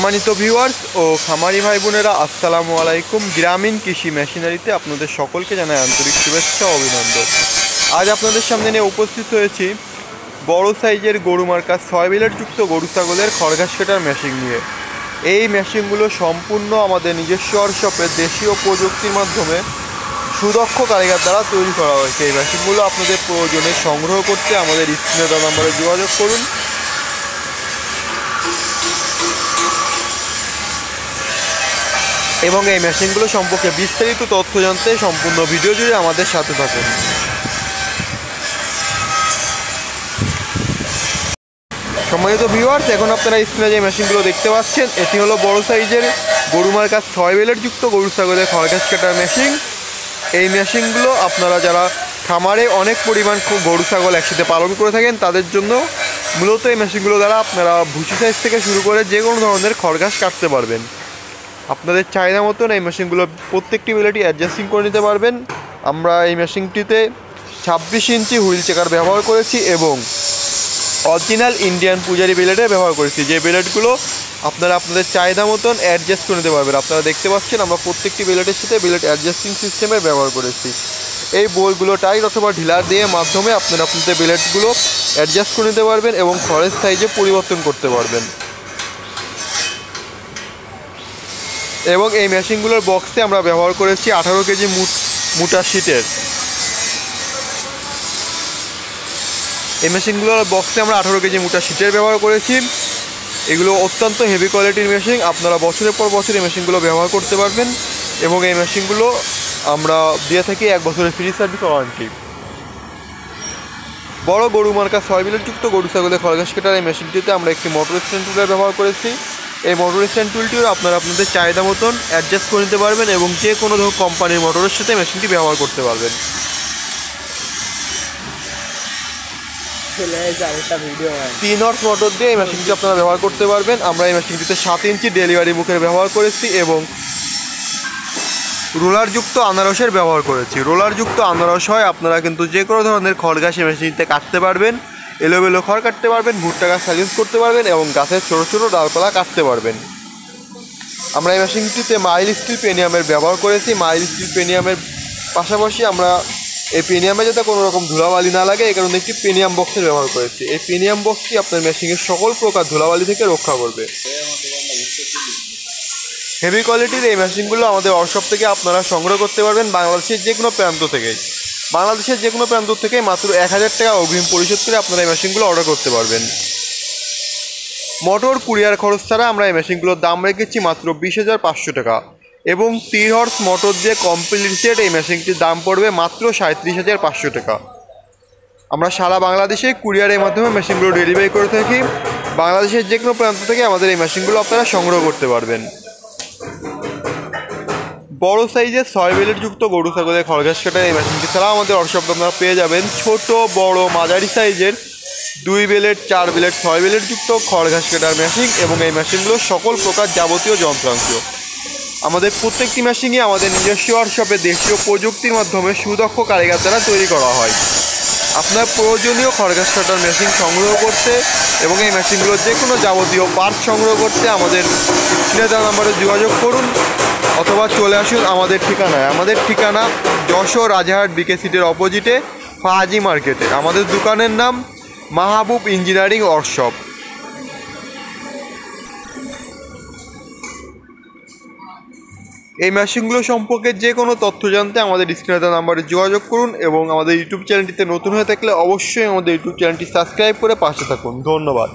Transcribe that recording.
সম্মানিত ভিউয়ার্স ও খামারি ভাই বোনেরা, আসসালামু আলাইকুম। গ্রামীণ কৃষি মেশিনারিতে আপনাদের সকলকে জানাই আন্তরিক শুভেচ্ছা ও অভিনন্দন। আজ আপনাদের সামনে নিয়ে উপস্থিত হয়েছি বড় সাইজের গরু মার্কা 6 ব্লেড যুক্ত গরু ছাগলের খড়ঘাস কাটার মেশিন নিয়ে। এই মেশিনগুলো সম্পূর্ণ আমাদের নিজস্ব ওয়ার্কশপের দেশীয় প্রযুক্তির মাধ্যমে সুদক্ষ কারিগর দ্বারা তৈরি করা হয়েছে। এই মেশিনগুলো আপনাদের প্রয়োজনে সংগ্রহ করতে আমাদের স্ক্রিনে দেওয়া নম্বরে যোগাযোগ করুন। এবং এই মেশিনগুলো সম্পর্কে বিস্তারিত তথ্য জানতে সম্পূর্ণ ভিডিও জুড়ে আমাদের সাথে থাকুন। সম্মানিত ভিউয়ার্স, এখন আপনারা স্ক্রিনে যে মেশিনগুলো দেখতে পাচ্ছেন, এটি হলো বড় সাইজের গরু মার্কা 6 ব্লেড যুক্ত গরু ছাগলের খড়ঘাস কাটার মেশিন। এই মেশিনগুলো আপনারা যারা খামারে অনেক পরিমাণ গরু ছাগল একসাথে পালন করে থাকেন তাদের জন্য মূলত এই মেশিনগুলো দ্বারা আপনারা ভুসি সাইজ থেকে শুরু করে যে কোনো ধরনের খড়ঘাস কাটতে পারবেন। আপনাদের চাহিদা মতন এই মেশিনগুলো প্রত্যেকটি ব্লেডই অ্যাডজাস্টিং করে নিতে পারবেন। আমরা এই মেশিনটিতে 26 ইঞ্চি হুইল চেকার ব্যবহার করেছি এবং অরিজিনাল ইন্ডিয়ান পূজারি ব্লেডের ব্যবহার করেছি, যে ব্লেডগুলো আপনারা আপনাদের চাহিদা মতন অ্যাডজাস্ট করে নিতে পারবেন। আপনারা দেখতে পাচ্ছেন আমরা প্রত্যেকটি ব্লেডের সাথে ব্লেড অ্যাডজাস্টিং সিস্টেমের ব্যবহার করেছি। এই বোলগুলো টাইট অথবা ঢিলার দিয়ে মাধ্যমে আপনারা আপনাদের ব্লেডগুলো অ্যাডজাস্ট করে নিতে পারবেন এবং খড়ের সাইজে পরিবর্তন করতে পারবেন। এবং এই মেশিনগুলোর বক্সে আমরা ব্যবহার করেছি 18 কেজি মোটা শিটের। এই মেশিনগুলোর বক্সে আমরা 18 কেজি মোটা শিটের ব্যবহার করেছি। এগুলো অত্যন্ত হেভি কোয়ালিটির মেশিন। আপনারা বছরের পর বছর এই মেশিনগুলো ব্যবহার করতে পারবেন এবং এই মেশিনগুলো আমরা দিয়ে থাকি 1 বছরের ফ্রি সার্ভিস ওয়ারেন্টি। বড় গরু মার্কা 6 ব্লেড যুক্ত গরু ছাগলের খড়ঘাস কাটার এই মেশিনটিতে আমরা একটি মোটর স্ট্যান্ড টুলের ব্যবহার করেছি। এই মোটর স্ট্যান্ড টুলটিও আপনারা আপনাদের চাহিদা মতন অ্যাডজাস্ট করে নিতে পারবেন এবং যে কোনো কোম্পানির মোটরের সাথে মেশিনটি ব্যবহার করতে পারবেন। 3 হর্স মোটর দিয়ে এই মেশিনটি আপনারা ব্যবহার করতে পারবেন। আমরা এই মেশিনটিতে 7 ইঞ্চি ডেলিভারি মুখের ব্যবহার করেছি এবং রোলারযুক্ত আনারসের ব্যবহার করেছি। রোলারযুক্ত আনারস হয় আপনারা কিন্তু যে কোনো ধরনের খড়ঘাস এই মেশিনটিতে কাটতে পারবেন। এলোমেলো খড় কাটতে পারবেন, ভুট্টা গাছ সাজেস্ট করতে পারবেন এবং গাছের ছোটো ছোটো ডালপালা কাটতে পারবেন। আমরা এই মেশিনটিতে মাইল স্টিল পেনিয়ামের ব্যবহার করেছি। মাইল স্টিল পেনিয়ামের পাশাপাশি আমরা এই পেনিয়ামে যাতে কোনো রকম ধুলাবালি না লাগে এই কারণে একটি পেনিয়াম বক্সের ব্যবহার করেছি। এই পেনিয়াম বক্সটি আপনার মেশিনের সকল প্রকার ধুলাবালি থেকে রক্ষা করবে। হেভি কোয়ালিটির এই মেশিনগুলো আমাদের ওয়ার্কশপ থেকে আপনারা সংগ্রহ করতে পারবেন বাংলাদেশের যে কোনো প্রান্ত থেকেই। বাংলাদেশের যে কোনো প্রান্ত থেকে মাত্র 1000 টাকা অগ্রিম পরিশোধ করে আপনারা এই মেশিনগুলো অর্ডার করতে পারবেন। মোটর কুরিয়ার খরচ ছাড়া আমরা এই মেশিনগুলোর দাম রেখেছি মাত্র 20,500 টাকা এবং 3 হর্স মোটর দিয়ে কমপ্লিট সেট এই মেশিনটির দাম পড়বে মাত্র 37,500 টাকা। আমরা সারা বাংলাদেশে কুরিয়ারের মাধ্যমে মেশিনগুলো ডেলিভারি করে থাকি। বাংলাদেশের যে কোনো প্রান্ত থেকে আমাদের এই মেশিনগুলো আপনারা সংগ্রহ করতে পারবেন। বড় সাইজের 6 ব্লেড যুক্ত গরু ছাগলের খড়ঘাস কাটার এই মেশিনটি ছাড়াও আমাদের ওয়ার্কশপে আপনারা পেয়ে যাবেন ছোট বড় মাঝারি সাইজের 2 ব্লেড 4 ব্লেড 6 ব্লেড যুক্ত খড়ঘাস কাটার মেশিন এবং এই মেশিনগুলো সকল প্রকার যাবতীয় যন্ত্রাংশ। আমাদের প্রত্যেকটি মেশিনই আমাদের নিজস্ব ওয়ার্কশপে দেশীয় প্রযুক্তির মাধ্যমে সুদক্ষ কারিগর দ্বারা তৈরি করা হয়। আপনার প্রয়োজনীয় খড়ঘাস কাটার মেশিন সংগ্রহ করতে এবং এই মেশিনগুলোর যে কোনো যাবতীয় পার্টস সংগ্রহ করতে আমাদের স্ক্রিনে দেওয়া নম্বরে যোগাযোগ করুন অথবা চলে আসুন আমাদের ঠিকানায়। আমাদের ঠিকানা যশোর রাজারহাট বিকে সিটির অপোজিটে ফাহাজি মার্কেটে। আমাদের দোকানের নাম মাহবুব ইঞ্জিনিয়ারিং ওয়ার্কশপ। এই মেশিনগুলো সম্পর্কে যে কোনো তথ্য জানতে আমাদের স্ক্রিনে দেওয়া নম্বরে যোগাযোগ করুন এবং আমাদের ইউটিউব চ্যানেলটিতে নতুন হয়ে থাকলে অবশ্যই আমাদের ইউটিউব চ্যানেলটি সাবস্ক্রাইব করে পাশে থাকুন। ধন্যবাদ।